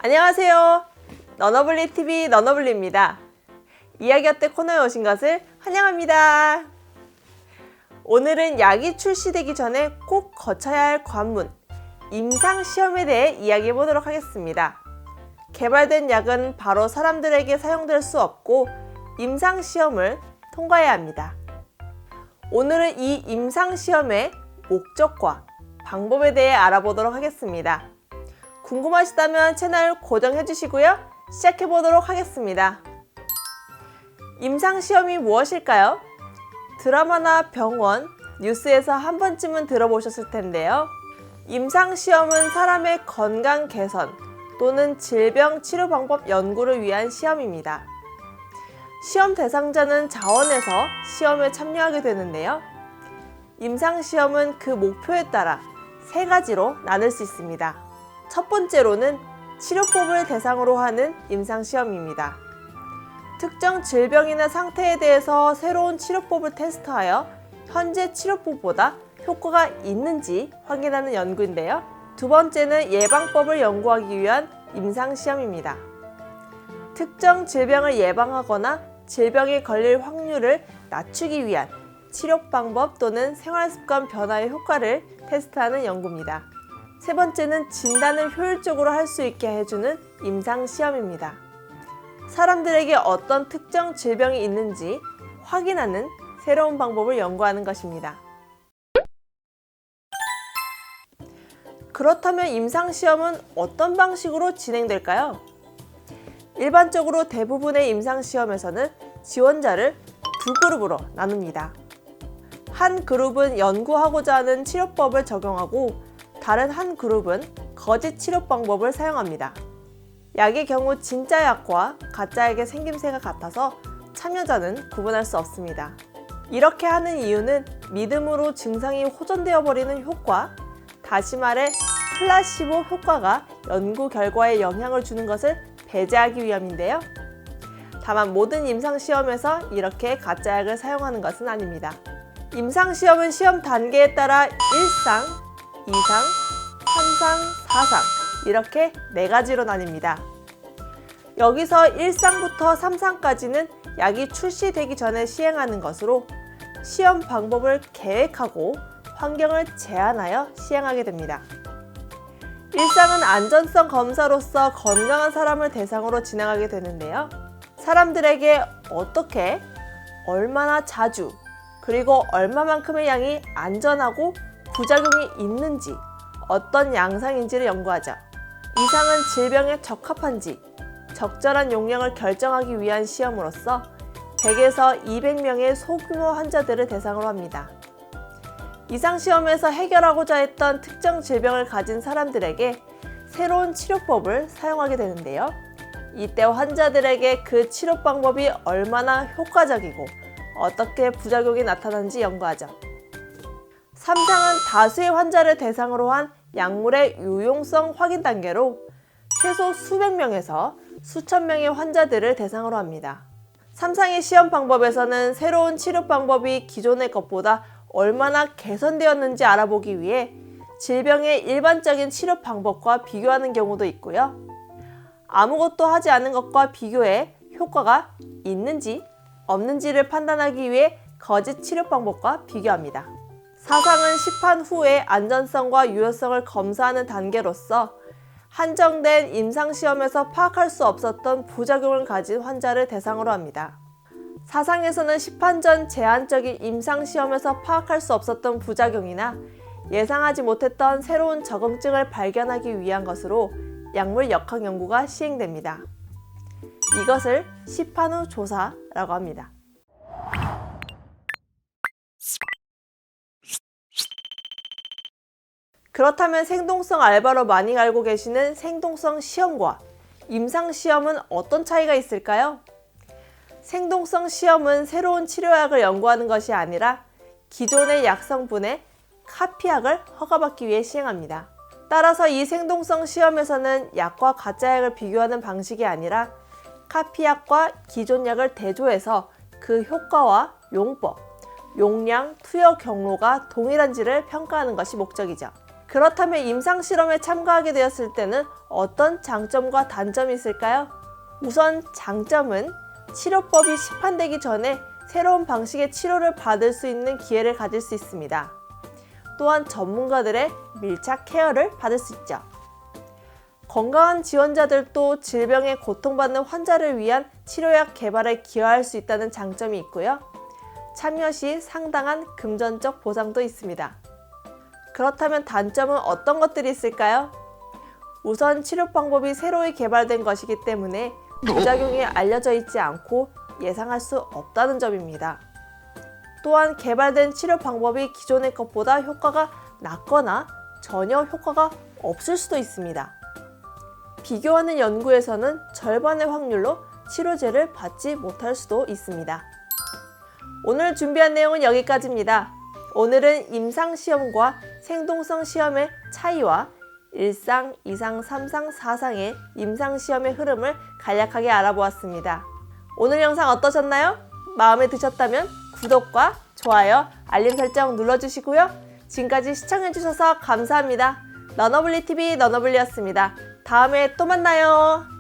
안녕하세요. 너너블리TV 너너블리입니다. 이야기어때 코너에 오신 것을 환영합니다. 오늘은 약이 출시되기 전에 꼭 거쳐야 할 관문, 임상시험에 대해 이야기해 보도록 하겠습니다. 개발된 약은 바로 사람들에게 사용될 수 없고 임상시험을 통과해야 합니다. 오늘은 이 임상시험의 목적과 방법에 대해 알아보도록 하겠습니다. 궁금하시다면 채널 고정해 주시고요. 시작해 보도록 하겠습니다. 임상시험이 무엇일까요? 드라마나 병원, 뉴스에서 한 번쯤은 들어보셨을 텐데요. 임상시험은 사람의 건강 개선 또는 질병 치료 방법 연구를 위한 시험입니다. 시험 대상자는 자원에서 시험에 참여하게 되는데요. 임상시험은 그 목표에 따라 세 가지로 나눌 수 있습니다. 첫 번째로는 치료법을 대상으로 하는 임상시험입니다. 특정 질병이나 상태에 대해서 새로운 치료법을 테스트하여 현재 치료법보다 효과가 있는지 확인하는 연구인데요. 두 번째는 예방법을 연구하기 위한 임상시험입니다. 특정 질병을 예방하거나 질병에 걸릴 확률을 낮추기 위한 치료 방법 또는 생활습관 변화의 효과를 테스트하는 연구입니다. 세 번째는 진단을 효율적으로 할 수 있게 해주는 임상시험입니다. 사람들에게 어떤 특정 질병이 있는지 확인하는 새로운 방법을 연구하는 것입니다. 그렇다면 임상시험은 어떤 방식으로 진행될까요? 일반적으로 대부분의 임상시험에서는 지원자를 두 그룹으로 나눕니다. 한 그룹은 연구하고자 하는 치료법을 적용하고 다른 한 그룹은 거짓 치료 방법을 사용합니다. 약의 경우 진짜 약과 가짜 약의 생김새가 같아서 참여자는 구분할 수 없습니다. 이렇게 하는 이유는 믿음으로 증상이 호전되어 버리는 효과, 다시 말해 플라시보 효과가 연구 결과에 영향을 주는 것을 배제하기 위함인데요. 다만 모든 임상시험에서 이렇게 가짜 약을 사용하는 것은 아닙니다. 임상시험은 시험 단계에 따라 1상, 2상, 3상, 4상 이렇게 네 가지로 나뉩니다. 여기서 1상부터 3상까지는 약이 출시되기 전에 시행하는 것으로 시험 방법을 계획하고 환경을 제한하여 시행하게 됩니다. 1상은 안전성 검사로서 건강한 사람을 대상으로 진행하게 되는데요. 사람들에게 어떻게, 얼마나 자주, 그리고 얼마만큼의 양이 안전하고 부작용이 있는지, 어떤 양상인지를 연구하죠. 2상은 질병에 적합한지, 적절한 용량을 결정하기 위한 시험으로서 100에서 200명의 소규모 환자들을 대상으로 합니다. 이상 시험에서 해결하고자 했던 특정 질병을 가진 사람들에게 새로운 치료법을 사용하게 되는데요. 이때 환자들에게 그 치료 방법이 얼마나 효과적이고 어떻게 부작용이 나타나는지 연구하죠. 3상은 다수의 환자를 대상으로 한 약물의 유용성 확인 단계로 최소 수백 명에서 수천 명의 환자들을 대상으로 합니다. 3상의 시험 방법에서는 새로운 치료 방법이 기존의 것보다 얼마나 개선되었는지 알아보기 위해 질병의 일반적인 치료 방법과 비교하는 경우도 있고요. 아무것도 하지 않은 것과 비교해 효과가 있는지 없는지를 판단하기 위해 거짓 치료 방법과 비교합니다. 4상은 시판 후에 안전성과 유효성을 검사하는 단계로서 한정된 임상시험에서 파악할 수 없었던 부작용을 가진 환자를 대상으로 합니다. 4상에서는 시판 전 제한적인 임상시험에서 파악할 수 없었던 부작용이나 예상하지 못했던 새로운 적응증을 발견하기 위한 것으로 약물 역학 연구가 시행됩니다. 이것을 시판 후 조사라고 합니다. 그렇다면 생동성 알바로 많이 알고 계시는 생동성 시험과 임상시험은 어떤 차이가 있을까요? 생동성 시험은 새로운 치료약을 연구하는 것이 아니라 기존의 약 성분의 카피약을 허가받기 위해 시행합니다. 따라서 이 생동성 시험에서는 약과 가짜 약을 비교하는 방식이 아니라 카피약과 기존 약을 대조해서 그 효과와 용법, 용량, 투여 경로가 동일한지를 평가하는 것이 목적이죠. 그렇다면 임상실험에 참가하게 되었을 때는 어떤 장점과 단점이 있을까요? 우선 장점은 치료법이 시판되기 전에 새로운 방식의 치료를 받을 수 있는 기회를 가질 수 있습니다. 또한 전문가들의 밀착 케어를 받을 수 있죠. 건강한 지원자들도 질병에 고통받는 환자를 위한 치료약 개발에 기여할 수 있다는 장점이 있고요. 참여 시 상당한 금전적 보상도 있습니다. 그렇다면 단점은 어떤 것들이 있을까요? 우선 치료 방법이 새로이 개발된 것이기 때문에 부작용이 알려져 있지 않고 예상할 수 없다는 점입니다. 또한 개발된 치료 방법이 기존의 것보다 효과가 낮거나 전혀 효과가 없을 수도 있습니다. 비교하는 연구에서는 절반의 확률로 치료제를 받지 못할 수도 있습니다. 오늘 준비한 내용은 여기까지입니다. 오늘은 임상시험과 생동성 시험의 차이와 1상, 2상, 3상, 4상의 임상시험의 흐름을 간략하게 알아보았습니다. 오늘 영상 어떠셨나요? 마음에 드셨다면 구독과 좋아요, 알림 설정 눌러주시고요. 지금까지 시청해주셔서 감사합니다. 러너블리TV 러너블리였습니다. 다음에 또 만나요.